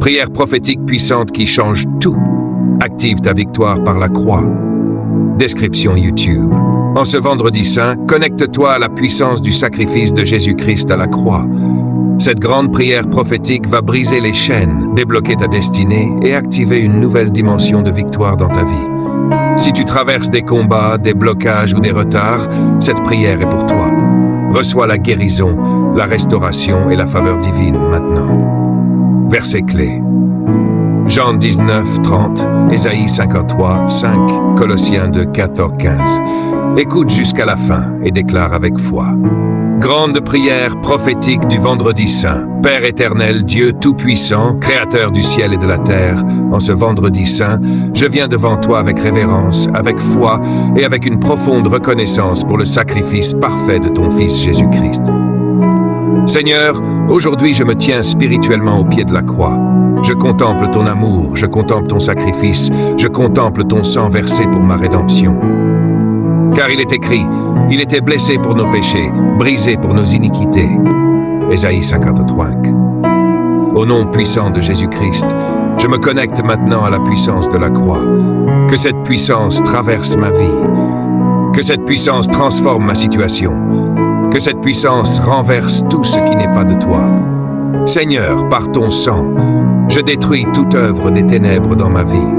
Prière prophétique puissante qui change tout. Active ta victoire par la croix. Description YouTube. En ce vendredi saint, connecte-toi à la puissance du sacrifice de Jésus-Christ à la croix. Cette grande prière prophétique va briser les chaînes, débloquer ta destinée et activer une nouvelle dimension de victoire dans ta vie. Si tu traverses des combats, des blocages ou des retards, cette prière est pour toi. Reçois la guérison, la restauration et la faveur divine maintenant. Versets clés. Jean 19, 30, Ésaïe 53, 5, Colossiens 2, 14, 15. Écoute jusqu'à la fin et déclare avec foi. Grande prière prophétique du vendredi saint. Père éternel, Dieu tout-puissant, créateur du ciel et de la terre, en ce vendredi saint, je viens devant toi avec révérence, avec foi et avec une profonde reconnaissance pour le sacrifice parfait de ton Fils Jésus-Christ. Seigneur, aujourd'hui je me tiens spirituellement au pied de la croix. Je contemple ton amour, je contemple ton sacrifice, je contemple ton sang versé pour ma rédemption. Car il est écrit, il était blessé pour nos péchés, brisé pour nos iniquités. Ésaïe 53. Au nom puissant de Jésus-Christ, je me connecte maintenant à la puissance de la croix. Que cette puissance traverse ma vie. Que cette puissance transforme ma situation. Que cette puissance renverse tout ce qui n'est pas de toi. Seigneur, par ton sang, je détruis toute œuvre des ténèbres dans ma vie.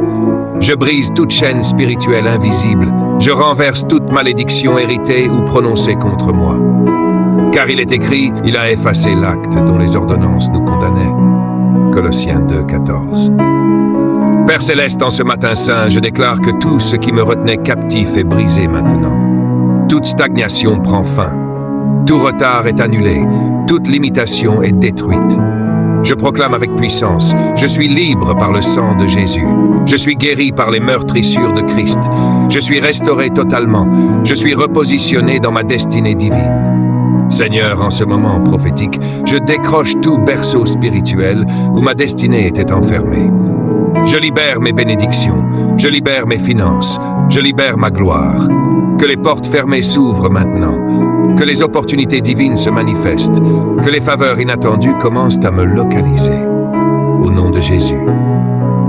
Je brise toute chaîne spirituelle invisible. Je renverse toute malédiction héritée ou prononcée contre moi. Car il est écrit, il a effacé l'acte dont les ordonnances nous condamnaient. Colossiens 2, 14. Père Céleste, en ce matin saint, je déclare que tout ce qui me retenait captif est brisé maintenant. Toute stagnation prend fin. Tout retard est annulé. Toute limitation est détruite. Je proclame avec puissance, je suis libre par le sang de Jésus. Je suis guéri par les meurtrissures de Christ. Je suis restauré totalement. Je suis repositionné dans ma destinée divine. Seigneur, en ce moment prophétique, je décroche tout berceau spirituel où ma destinée était enfermée. Je libère mes bénédictions. Je libère mes finances. Je libère ma gloire. Que les portes fermées s'ouvrent maintenant. Que les opportunités divines se manifestent. Que les faveurs inattendues commencent à me localiser. Au nom de Jésus.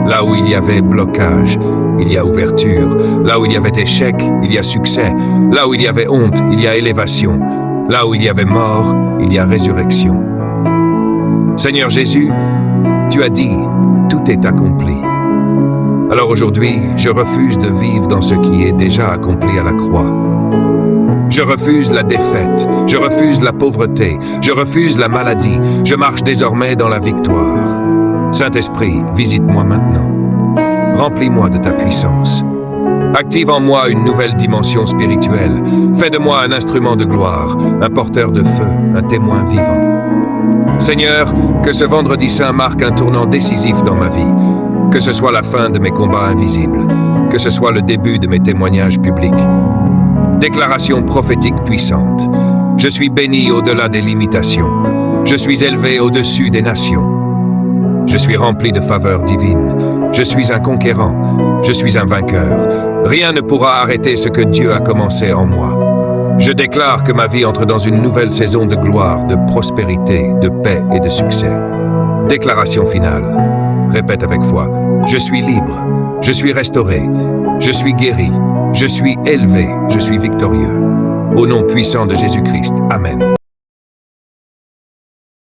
Là où il y avait blocage, il y a ouverture. Là où il y avait échec, il y a succès. Là où il y avait honte, il y a élévation. Là où il y avait mort, il y a résurrection. Seigneur Jésus, tu as dit, tout est accompli. Alors aujourd'hui, je refuse de vivre dans ce qui est déjà accompli à la croix. Je refuse la défaite, je refuse la pauvreté, je refuse la maladie, je marche désormais dans la victoire. Saint-Esprit, visite-moi maintenant. Remplis-moi de ta puissance. Active en moi une nouvelle dimension spirituelle. Fais de moi un instrument de gloire, un porteur de feu, un témoin vivant. Seigneur, que ce vendredi saint marque un tournant décisif dans ma vie. Que ce soit la fin de mes combats invisibles. Que ce soit le début de mes témoignages publics. Déclaration prophétique puissante. Je suis béni au-delà des limitations. Je suis élevé au-dessus des nations. Je suis rempli de faveurs divines. Je suis un conquérant. Je suis un vainqueur. Rien ne pourra arrêter ce que Dieu a commencé en moi. Je déclare que ma vie entre dans une nouvelle saison de gloire, de prospérité, de paix et de succès. Déclaration finale. Répète avec foi. Je suis libre. Je suis restauré. Je suis guéri. Je suis élevé. Je suis victorieux. Au nom puissant de Jésus-Christ. Amen.